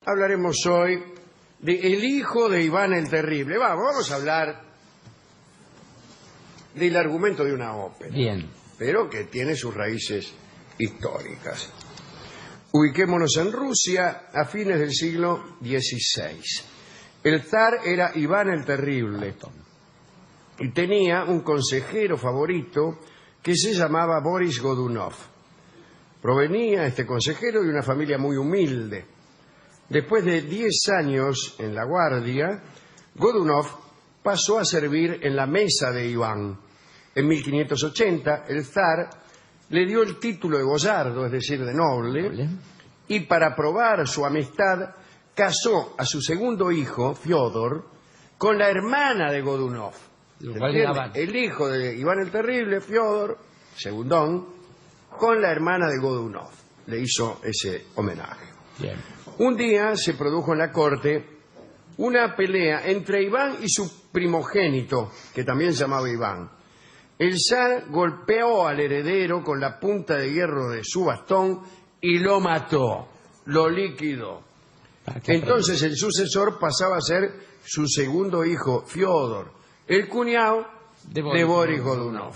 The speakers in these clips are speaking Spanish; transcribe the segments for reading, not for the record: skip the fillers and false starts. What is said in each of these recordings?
hablaremos hoy de el hijo de Iván el Terrible. Vamos a hablar del argumento de una ópera. Bien. Pero que tiene sus raíces históricas. Ubiquémonos en Rusia a fines del siglo XVI. El zar era Iván el Terrible y tenía un consejero favorito que se llamaba Boris Godunov. Provenía este consejero de una familia muy humilde. Después de 10 años en la guardia, Godunov pasó a servir en la mesa de Iván. En 1580, el zar le dio el título de boyardo, es decir, de noble, y para probar su amistad, casó a su segundo hijo, Fiódor, con la hermana de Godunov. El hijo de Iván el Terrible, Fiódor, segundón, con la hermana de Godunov. Le hizo ese homenaje. Bien. Un día se produjo en la corte una pelea entre Iván y su primogénito, que también se llamaba Iván. El zar golpeó al heredero con la punta de hierro de su bastón y lo mató, lo liquidó. Entonces el sucesor pasaba a ser su segundo hijo, Fiódor, el cuñado de Boris Godunov.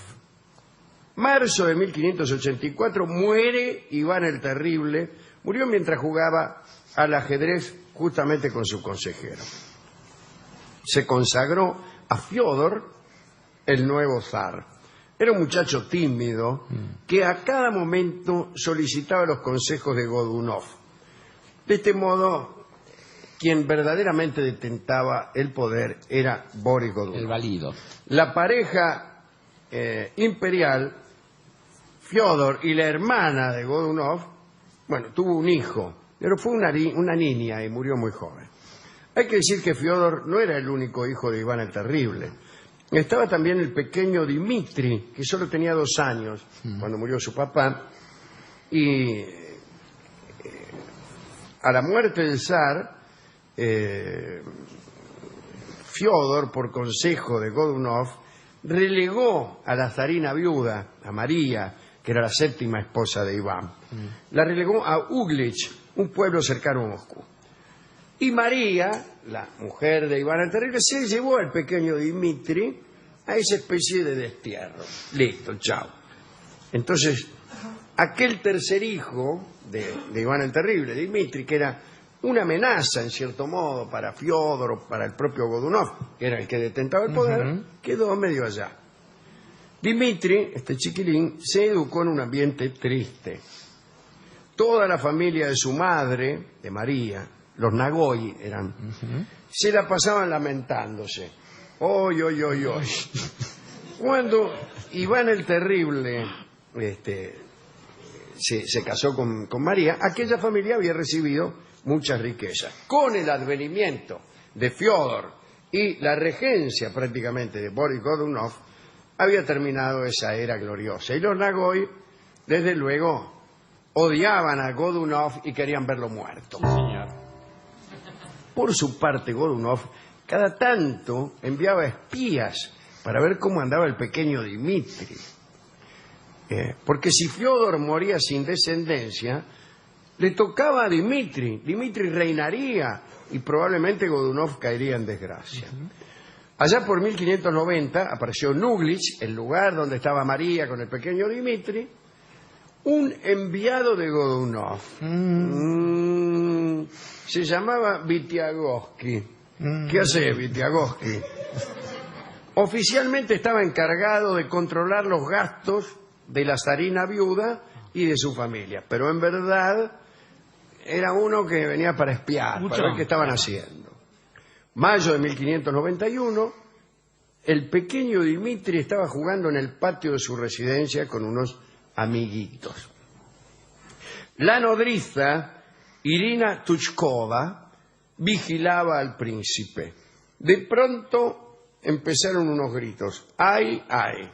Marzo de 1584 muere Iván el Terrible. Murió mientras jugaba al ajedrez justamente con su consejero. Se consagró a Fiódor el nuevo zar. Era un muchacho tímido que a cada momento solicitaba los consejos de Godunov. De este modo, quien verdaderamente detentaba el poder era Boris Godunov. El válido. La pareja imperial, Fiódor y la hermana de Godunov, tuvo un hijo, pero fue una niña y murió muy joven. Hay que decir que Fiódor no era el único hijo de Iván el Terrible. Estaba también el pequeño Dmitri, que solo tenía 2 años cuando murió su papá, y a la muerte del zar, Fiódor, por consejo de Godunov, relegó a la zarina viuda, a María, que era la 7ª esposa de Iván. La relegó a Uglich, un pueblo cercano a Moscú. Y María, la mujer de Iván el Terrible, se llevó al pequeño Dmitri a esa especie de destierro. Listo, chao. Entonces, aquel tercer hijo de Iván el Terrible, Dmitri, que era una amenaza en cierto modo para Fiódor o para el propio Godunov, que era el que detentaba el poder, quedó medio allá. Dmitri, este chiquilín, se educó en un ambiente triste. Toda la familia de su madre, de María, los Nagoy eran, se la pasaban lamentándose. ¡Oy, oy, oy, oy! Cuando Iván el Terrible se casó con María, aquella familia había recibido muchas riquezas. Con el advenimiento de Fiódor y la regencia prácticamente de Boris Godunov, había terminado esa era gloriosa. Y los Nagoy, desde luego, odiaban a Godunov y querían verlo muerto. Sí, señor. Por su parte, Godunov cada tanto enviaba espías para ver cómo andaba el pequeño Dmitri. Porque si Fiódor moría sin descendencia, le tocaba a Dmitri. Dmitri reinaría y probablemente Godunov caería en desgracia. Allá por 1590 apareció en Uglich, el lugar donde estaba María con el pequeño Dmitri, un enviado de Godunov. Se llamaba Vitiagovsky. ¿Qué hace Vitiagovsky? Oficialmente estaba encargado de controlar los gastos de la zarina viuda y de su familia, pero en verdad era uno que venía para espiar, para ver qué estaban haciendo. Mayo de 1591, el pequeño Dmitri estaba jugando en el patio de su residencia con unos amiguitos. La nodriza Irina Tuchkova vigilaba al príncipe. De pronto empezaron unos gritos. ¡Ay, ay!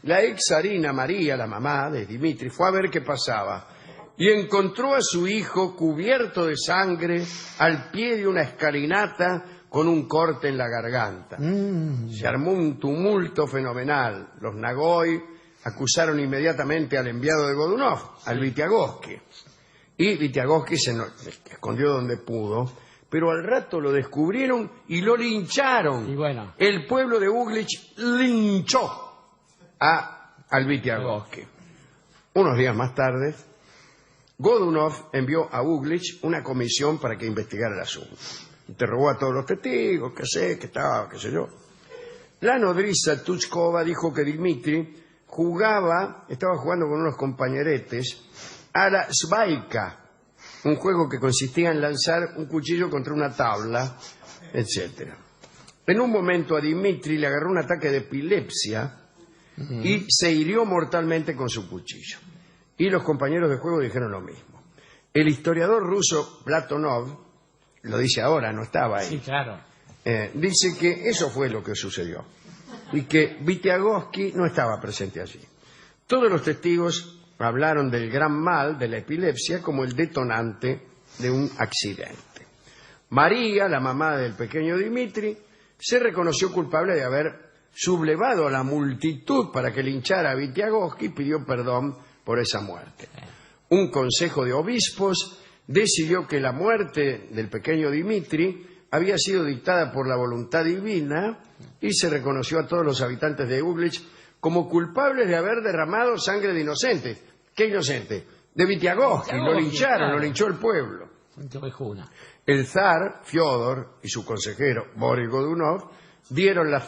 La ex zarina María, la mamá de Dmitri, fue a ver qué pasaba y encontró a su hijo cubierto de sangre al pie de una escalinata con un corte en la garganta. Se armó un tumulto fenomenal. Los Nagoy acusaron inmediatamente al enviado de Godunov, al Vitiagovsky. y Vitiagovsky se escondió donde pudo, pero al rato lo descubrieron y lo lincharon. Y bueno. El pueblo de Uglich linchó al Vitiagovsky. Unos días más tarde, Godunov envió a Uglich una comisión para que investigara el asunto. Interrogó a todos los testigos, qué sé yo. La nodriza Tuchkova dijo que Dmitri estaba jugando con unos compañeretes a la svaika, un juego que consistía en lanzar un cuchillo contra una tabla, etc. En un momento a Dmitri le agarró un ataque de epilepsia y se hirió mortalmente con su cuchillo. Y los compañeros de juego dijeron lo mismo. El historiador ruso Platonov, lo dice ahora, no estaba ahí. Sí, claro. Dice que eso fue lo que sucedió y que Vitiagovsky no estaba presente allí. Todos los testigos hablaron del gran mal de la epilepsia como el detonante de un accidente. María, la mamá del pequeño Dmitri, se reconoció culpable de haber sublevado a la multitud para que linchara a Vitiagovsky y pidió perdón por esa muerte. Un consejo de obispos decidió que la muerte del pequeño Dmitri había sido dictada por la voluntad divina y se reconoció a todos los habitantes de Uglich como culpables de haber derramado sangre de inocentes. ¿Qué inocente? De Vitiagovsky. Lo lincharon, claro. Lo linchó el pueblo. El zar, Fiodor, y su consejero, Boris Godunov, dieron las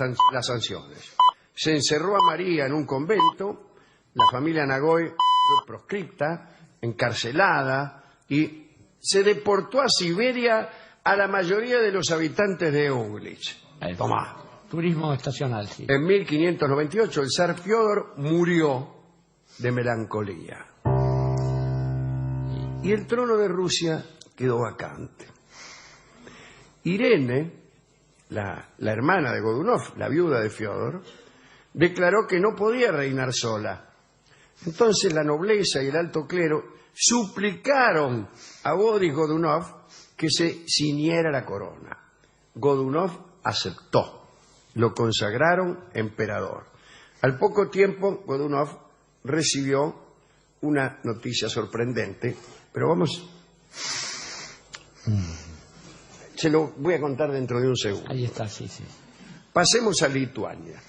sanciones. Se encerró a María en un convento, la familia Nagoy fue proscripta, encarcelada, y se deportó a Siberia a la mayoría de los habitantes de Uglich. Tomá. Turismo estacional, sí. En 1598 el zar Fiodor murió de melancolía. Y el trono de Rusia quedó vacante. Irene, la hermana de Godunov, la viuda de Fiodor, declaró que no podía reinar sola. Entonces la nobleza y el alto clero suplicaron a Boris Godunov que se ciñera la corona. Godunov aceptó. Lo consagraron emperador. Al poco tiempo, Godunov recibió una noticia sorprendente, pero vamos... Se lo voy a contar dentro de un segundo. Ahí está, sí. Pasemos a Lituania.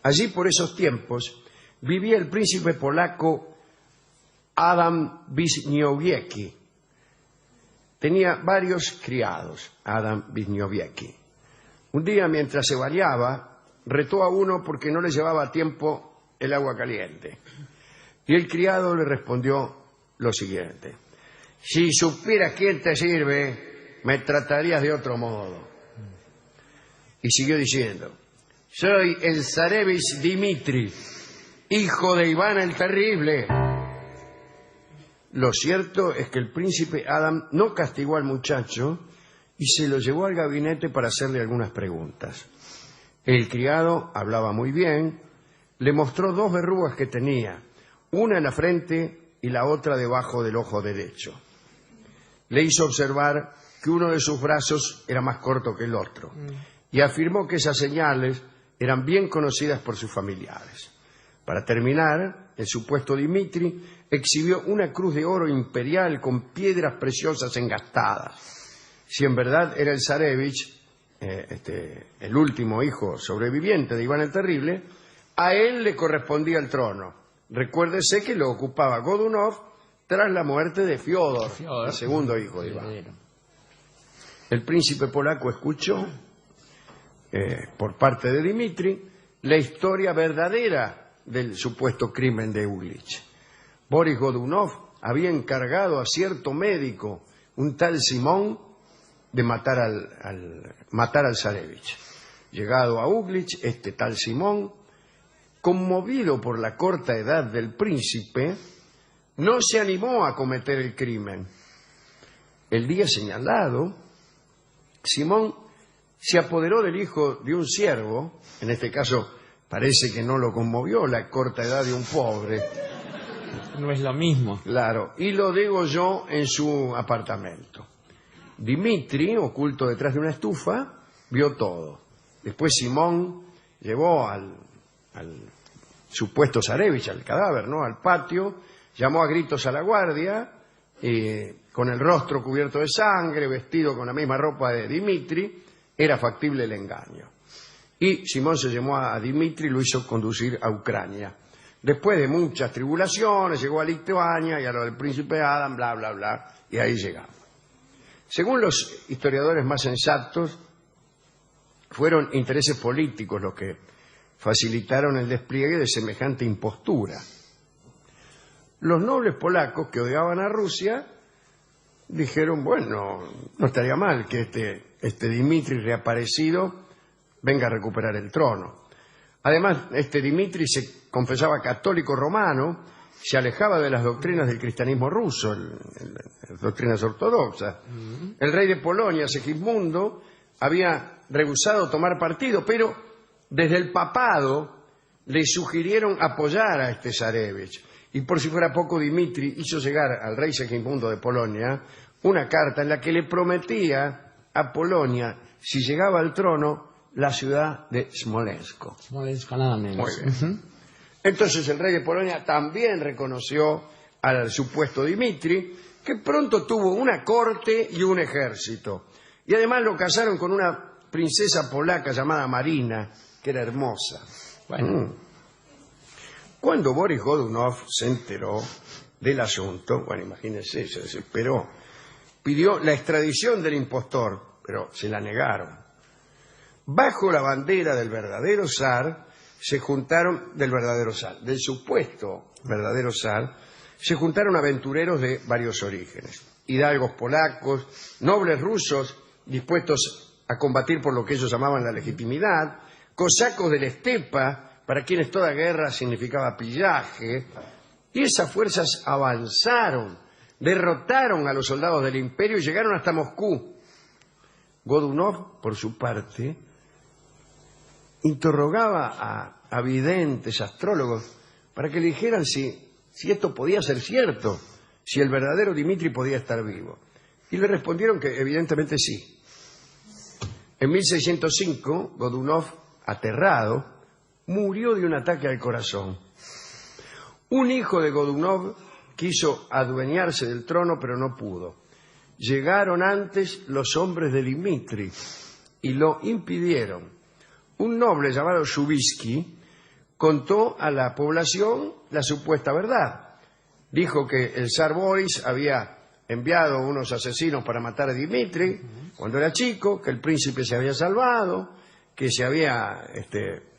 Allí, por esos tiempos, vivía el príncipe polaco Adam Wisniewski. Tenía varios criados, Adam Wisniewski. Un día, mientras se bañaba, retó a uno porque no le llevaba a tiempo el agua caliente. Y el criado le respondió lo siguiente: si supieras quién te sirve, me tratarías de otro modo. Y siguió diciendo: soy el zarevich Dmitri, hijo de Iván el Terrible. Lo cierto es que el príncipe Adam no castigó al muchacho y se lo llevó al gabinete para hacerle algunas preguntas. El criado hablaba muy bien, le mostró 2 verrugas que tenía, una en la frente y la otra debajo del ojo derecho. Le hizo observar que uno de sus brazos era más corto que el otro y afirmó que esas señales eran bien conocidas por sus familiares. Para terminar, el supuesto Dmitri exhibió una cruz de oro imperial con piedras preciosas engastadas. Si en verdad era el zarevich, el último hijo sobreviviente de Iván el Terrible, a él le correspondía el trono. Recuérdese que lo ocupaba Godunov tras la muerte de Fiodor, el segundo hijo de Iván. El príncipe polaco escuchó, por parte de Dmitri, la historia verdadera del supuesto crimen de Uglich. Boris Godunov había encargado a cierto médico, un tal Simón, de matar al zarevich. Llegado a Uglich, este tal Simón, conmovido por la corta edad del príncipe, no se animó a cometer el crimen. El día señalado, Simón se apoderó del hijo de un siervo, en este caso parece que no lo conmovió la corta edad de un pobre. No es lo mismo. Claro, y lo degolló en su apartamento. Dmitri, oculto detrás de una estufa, vio todo. Después Simón llevó al supuesto zarevich, al cadáver, ¿no?, al patio, llamó a gritos a la guardia con el rostro cubierto de sangre, vestido con la misma ropa de Dimitri, era factible el engaño. Y Simón se llamó a Dimitri y lo hizo conducir a Ucrania. Después de muchas tribulaciones, llegó a Lituania y a lo del príncipe Adam, bla, bla, bla, y ahí llegamos. Según los historiadores más sensatos, fueron intereses políticos los que facilitaron el despliegue de semejante impostura. Los nobles polacos que odiaban a Rusia dijeron, bueno, no estaría mal que este Dimitri reaparecido venga a recuperar el trono. Además, este Dimitri se confesaba católico romano, se alejaba de las doctrinas del cristianismo ruso, las doctrinas ortodoxas. El rey de Polonia, Segismundo, había rehusado tomar partido, pero desde el papado le sugirieron apoyar a este zarevich. Y por si fuera poco, Dimitri hizo llegar al rey Segismundo de Polonia una carta en la que le prometía a Polonia, si llegaba al trono, la ciudad de Smolensk. Smolensk, nada menos. Muy bien. Entonces el rey de Polonia también reconoció al supuesto Dimitri, que pronto tuvo una corte y un ejército. Y además lo casaron con una princesa polaca llamada Marina, que era hermosa. Bueno. Cuando Boris Godunov se enteró del asunto, bueno, imagínense, se desesperó, pidió la extradición del impostor, pero se la negaron. Bajo la bandera del verdadero zar, del supuesto verdadero zar, se juntaron aventureros de varios orígenes. Hidalgos polacos, nobles rusos dispuestos a combatir por lo que ellos llamaban la legitimidad, cosacos de la estepa, para quienes toda guerra significaba pillaje, y esas fuerzas avanzaron, derrotaron a los soldados del imperio y llegaron hasta Moscú. Godunov, por su parte, interrogaba a videntes, astrólogos, para que le dijeran si esto podía ser cierto, si el verdadero Dimitri podía estar vivo. Y le respondieron que evidentemente sí. En 1605, Godunov, aterrado, murió de un ataque al corazón. Un hijo de Godunov quiso adueñarse del trono, pero no pudo. Llegaron antes los hombres de Dimitri y lo impidieron. Un noble llamado Shubisky contó a la población la supuesta verdad. Dijo que el zar Boris había enviado unos asesinos para matar a Dimitri cuando era chico, que el príncipe se había salvado, que se había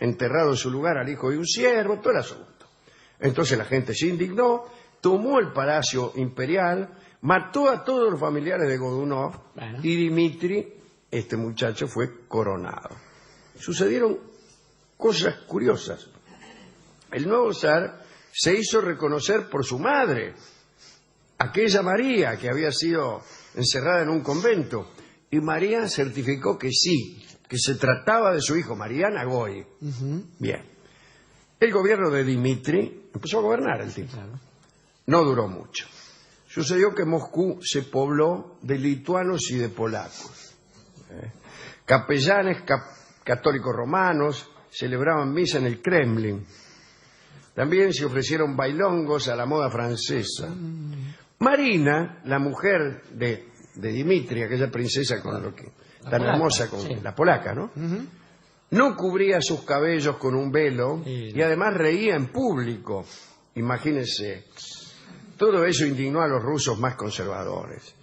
enterrado en su lugar al hijo de un siervo, todo el asunto. Entonces la gente se indignó, tomó el palacio imperial, mató a todos los familiares de Godunov y Dimitri, este muchacho, fue coronado. Sucedieron cosas curiosas. El nuevo zar se hizo reconocer por su madre, aquella María que había sido encerrada en un convento, y María certificó que sí, que se trataba de su hijo, Mariana Goy. Bien. El gobierno de Dimitri empezó a gobernar el tipo. Claro. No duró mucho. Sucedió que Moscú se pobló de lituanos y de polacos. Capellanes católicos romanos celebraban misa en el Kremlin. También se ofrecieron bailongos a la moda francesa. Marina, la mujer de Dimitri, aquella princesa con lo que tan hermosa como la polaca, ¿no? No cubría sus cabellos con un velo y además reía en público. Imagínense. Todo eso indignó a los rusos más conservadores.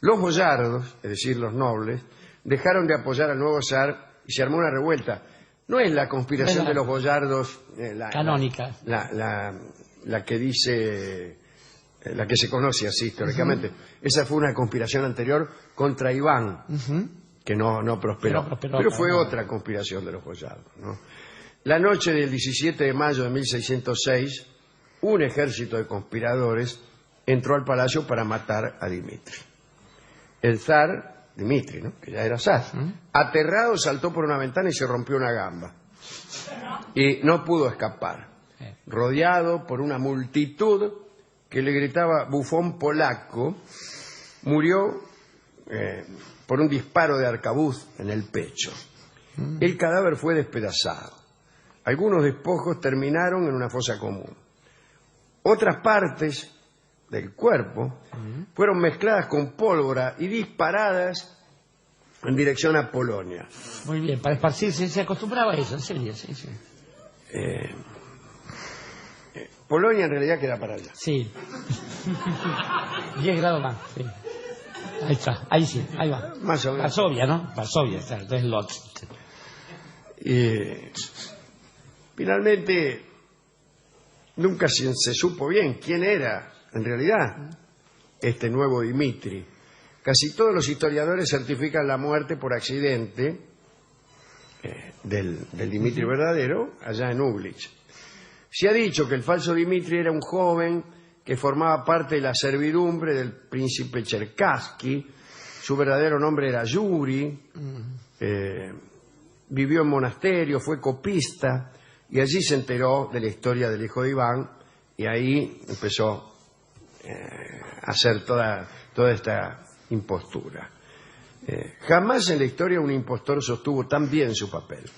Los boyardos, es decir, los nobles, dejaron de apoyar al nuevo zar y se armó una revuelta. No es la conspiración de los boyardos canónica. La que dice, la que se conoce así históricamente. Esa fue una conspiración anterior contra Iván, que no prosperó. Pero fue otra conspiración de los boyardos, ¿no? La noche del 17 de mayo de 1606, un ejército de conspiradores entró al palacio para matar a Dimitri. El zar, Dimitri, ¿no?, que ya era zar, aterrado saltó por una ventana y se rompió una gamba. Y no pudo escapar. Rodeado por una multitud que le gritaba bufón polaco, murió por un disparo de arcabuz en el pecho. El cadáver fue despedazado. Algunos despojos terminaron en una fosa común. Otras partes del cuerpo fueron mezcladas con pólvora y disparadas en dirección a Polonia. Muy bien, para esparcirse, se acostumbraba a eso, en serio, sí, sí. Polonia en realidad queda para allá. Sí. 10 grados más, sí. Ahí está, ahí sí, ahí va. Más o menos. Varsovia, ¿no? Varsovia, claro, entonces Lodz. Finalmente, nunca se supo bien quién era, en realidad, este nuevo Dimitri. Casi todos los historiadores certifican la muerte por accidente del Dimitri verdadero allá en Uglitch. Se ha dicho que el falso Dimitri era un joven que formaba parte de la servidumbre del príncipe Cherkassky. Su verdadero nombre era Yuri. Vivió en monasterio, fue copista y allí se enteró de la historia del hijo de Iván y ahí empezó a hacer toda esta impostura. Jamás en la historia un impostor sostuvo tan bien su papel.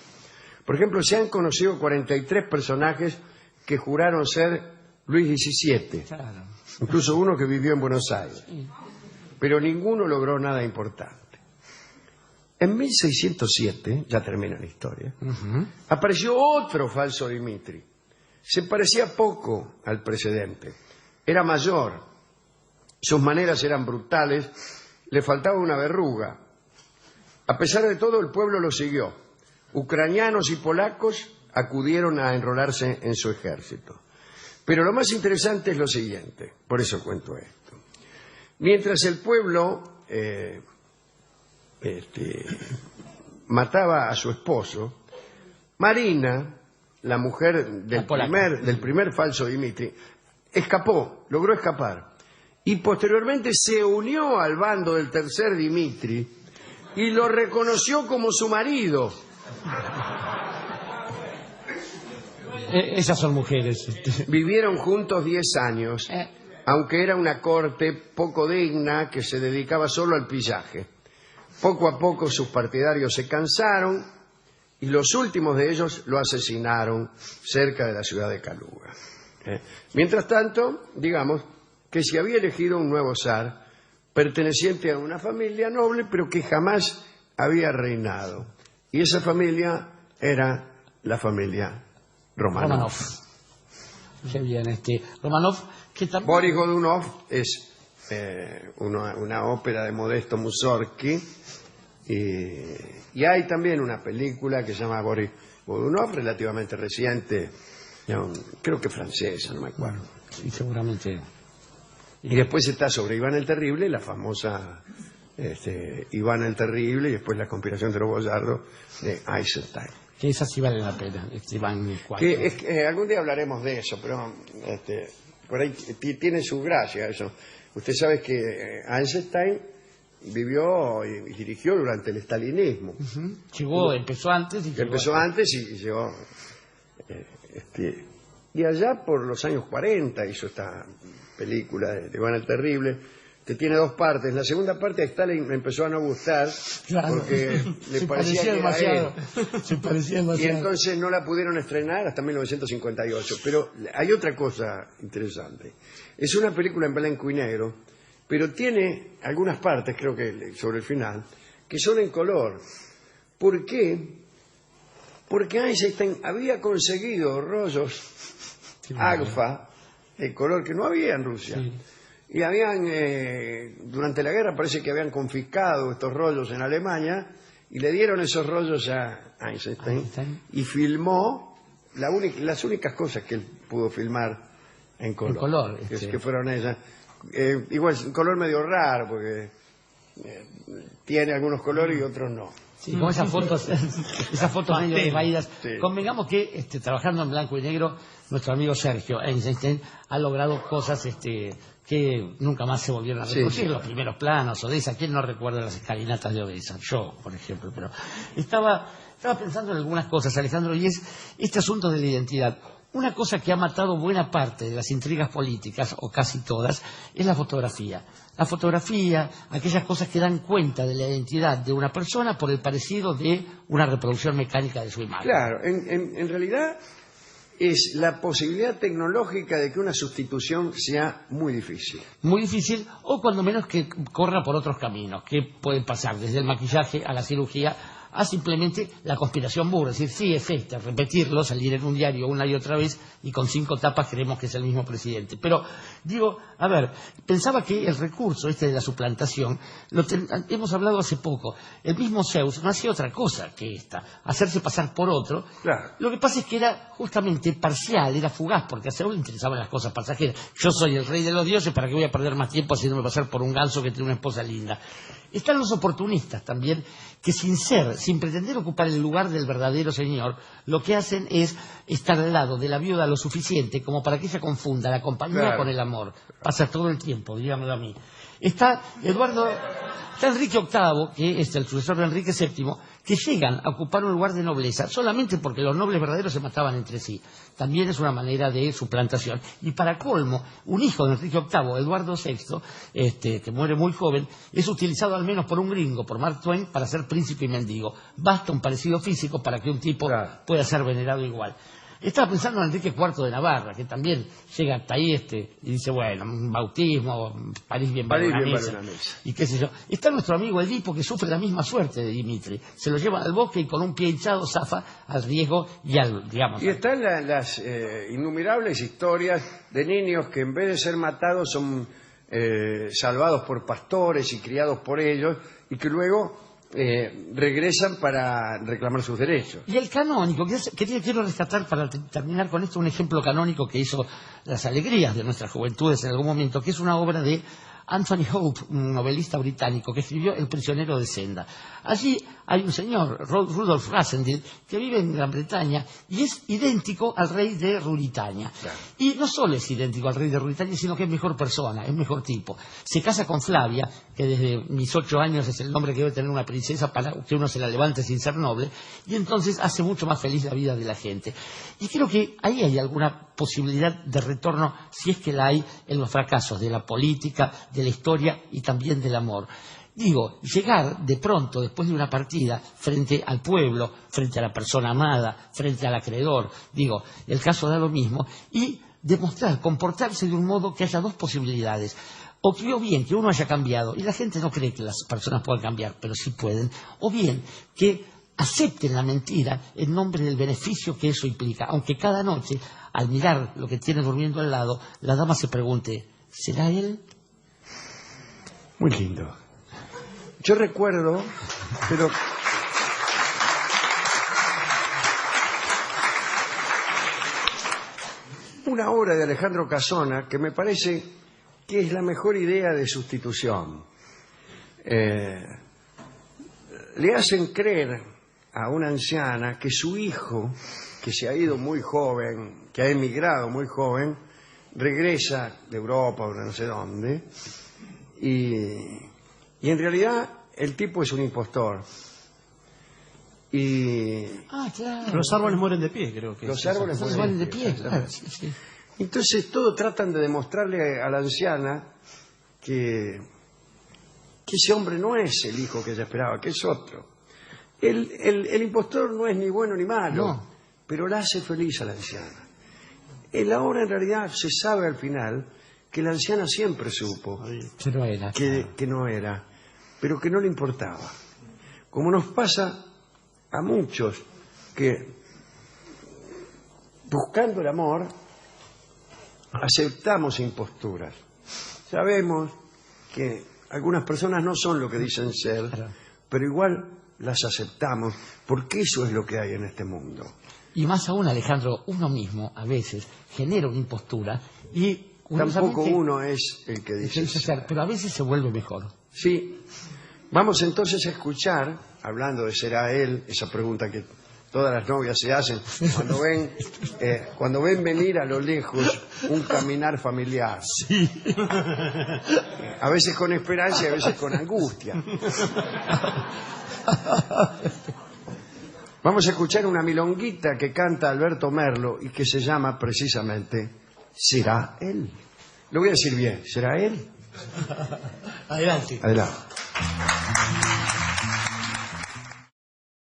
Por ejemplo, se han conocido 43 personajes que juraron ser Luis XVII, Claro. incluso uno que vivió en Buenos Aires, pero ninguno logró nada importante. En 1607, ya termina la historia, apareció otro falso Dimitri. Se parecía poco al precedente. Era mayor, sus maneras eran brutales, le faltaba una verruga. A pesar de todo, el pueblo lo siguió. Ucranianos y polacos acudieron a enrolarse en su ejército. Pero lo más interesante es lo siguiente, por eso cuento esto. Mientras el pueblo mataba a su esposo, Marina, la mujer del primer falso Dimitri, logró escapar. Y posteriormente se unió al bando del tercer Dimitri y lo reconoció como su marido. Esas son mujeres. Vivieron juntos 10 años, aunque era una corte poco digna que se dedicaba solo al pillaje. Poco a poco sus partidarios se cansaron y los últimos de ellos lo asesinaron cerca de la ciudad de Kaluga. Mientras tanto, digamos que se había elegido un nuevo zar perteneciente a una familia noble, pero que jamás había reinado. Y esa familia era la familia Romanov. Qué bien, Romanov, que también... Boris Godunov es una ópera de Modesto Mussorgsky y hay también una película que se llama Boris Godunov, relativamente reciente, creo que francesa, no me acuerdo. Sí, seguramente. Y después está sobre Iván el Terrible, la famosa Iván el Terrible, y después la conspiración de los boyardos de Eisenstein. Que esas sí valen la pena, Iván 4. Algún día hablaremos de eso, pero por ahí tiene su gracia eso. Usted sabe que Eisenstein vivió y dirigió durante el estalinismo. Empezó antes y llegó. Y allá por los años 40 hizo esta película de Iván el Terrible, que tiene 2 partes. La segunda parte a Stalin me empezó a no gustar, porque le parecía que demasiado. Se parecía demasiado. Y entonces no la pudieron estrenar hasta 1958. Pero hay otra cosa interesante. Es una película en blanco y negro, pero tiene algunas partes, creo que sobre el final, que son en color. ¿Por qué? Porque Einstein había conseguido rollos alfa de color que no había en Rusia. Sí. Y habían, durante la guerra parece que habían confiscado estos rollos en Alemania y le dieron esos rollos a Einstein y filmó las únicas cosas que él pudo filmar en color. Que fueron ellas. Igual, un color medio raro porque tiene algunos colores y otros no. Sí, con esas fotos medio desvaídas. Sí. Convengamos que trabajando en blanco y negro, nuestro amigo Sergio Eisenstein ha logrado cosas que nunca más se volvieron a reproducir. Los primeros planos, Odessa. ¿Quién no recuerda las escalinatas de Odessa? Yo, por ejemplo. Pero estaba pensando en algunas cosas, Alejandro, y es este asunto de la identidad. Una cosa que ha matado buena parte de las intrigas políticas, o casi todas, es la fotografía. La fotografía, aquellas cosas que dan cuenta de la identidad de una persona por el parecido de una reproducción mecánica de su imagen. Claro, en realidad es la posibilidad tecnológica de que una sustitución sea muy difícil. Muy difícil, o cuando menos que corra por otros caminos, que pueden pasar desde el maquillaje a la cirugía, a simplemente la conspiración burda, es decir, sí, es este, repetirlo, salir en un diario una y otra vez y con 5 tapas creemos que es el mismo presidente. Pero, digo, a ver, pensaba que el recurso este de la suplantación, hemos hablado hace poco, el mismo Zeus no hacía otra cosa que esta, hacerse pasar por otro. Claro. Lo que pasa es que era justamente parcial, era fugaz, porque a Zeus le interesaban las cosas pasajeras. Yo soy el rey de los dioses, ¿para qué voy a perder más tiempo haciéndome pasar por un ganso que tiene una esposa linda? Están los oportunistas también, que sin pretender ocupar el lugar del verdadero señor, lo que hacen es estar al lado de la viuda lo suficiente como para que ella confunda la compañía con el amor. Pasa todo el tiempo, dígamelo a mí. Está Enrique VIII, que es el sucesor de Enrique VII, que llegan a ocupar un lugar de nobleza solamente porque los nobles verdaderos se mataban entre sí. También es una manera de suplantación. Y para colmo, un hijo de Enrique VIII, Eduardo VI, que muere muy joven, es utilizado al menos por un gringo, por Mark Twain, para ser príncipe y mendigo. Basta un parecido físico para que un tipo pueda ser venerado igual. Estaba pensando en Enrique IV de Navarra, que también llega hasta ahí y dice, bueno, un bautismo, París bien vale una mesa, y qué sé yo. Está nuestro amigo Edipo, que sufre la misma suerte de Dimitri. Se lo lleva al bosque y con un pie hinchado zafa al riesgo y al, digamos... Y están las innumerables historias de niños que en vez de ser matados son salvados por pastores y criados por ellos, y que luego... regresan para reclamar sus derechos. Y el canónico, quiero rescatar para terminar con esto un ejemplo canónico que hizo las alegrías de nuestras juventudes en algún momento, que es una obra de Anthony Hope, un novelista británico que escribió El prisionero de Senda. Allí hay un señor, Rudolf Rassendyll, que vive en Gran Bretaña y es idéntico al rey de Ruritania. Claro. Y no solo es idéntico al rey de Ruritania, sino que es mejor persona, es mejor tipo. Se casa con Flavia, que desde mis 8 años es el nombre que debe tener una princesa para que uno se la levante sin ser noble, y entonces hace mucho más feliz la vida de la gente. Y creo que ahí hay alguna posibilidad de retorno, si es que la hay, en los fracasos de la política, de la historia y también del amor. Digo, llegar de pronto, después de una partida, frente al pueblo, frente a la persona amada, frente al acreedor, digo, el caso da lo mismo, y demostrar, comportarse de un modo que haya dos posibilidades. O bien que uno haya cambiado, y la gente no cree que las personas puedan cambiar, pero sí pueden, o bien que acepten la mentira en nombre del beneficio que eso implica, aunque cada noche, al mirar lo que tiene durmiendo al lado, la dama se pregunte, ¿será él? Muy lindo. Yo recuerdo, pero... una obra de Alejandro Casona que me parece que es la mejor idea de sustitución. Le hacen creer a una anciana que su hijo, que se ha ido muy joven, que ha emigrado muy joven, regresa de Europa o de no sé dónde, y en realidad el tipo es un impostor. Claro. Los árboles mueren de pie, creo que. Los árboles mueren de pie, claro. Sí. Entonces todos tratan de demostrarle a la anciana que ese hombre no es el hijo que ella esperaba, que es otro. El impostor no es ni bueno ni malo, pero la hace feliz a la anciana. En la obra en realidad se sabe al final que la anciana siempre supo que no era, pero que no le importaba. Como nos pasa a muchos que buscando el amor aceptamos imposturas. Sabemos que algunas personas no son lo que dicen ser, pero igual las aceptamos porque eso es lo que hay en este mundo. Y más aún, Alejandro, uno mismo a veces genera una impostura y tampoco uno es el que dice ser, pero a veces se vuelve mejor. Sí. Vamos entonces a escuchar, hablando de será él, esa pregunta que todas las novias se hacen cuando ven venir a lo lejos un caminar familiar. Sí. A veces con esperanza y a veces con angustia. Vamos a escuchar una milonguita que canta Alberto Merlo y que se llama precisamente ¿Será él? Lo voy a decir bien, ¿será él? Adelante. Adelante.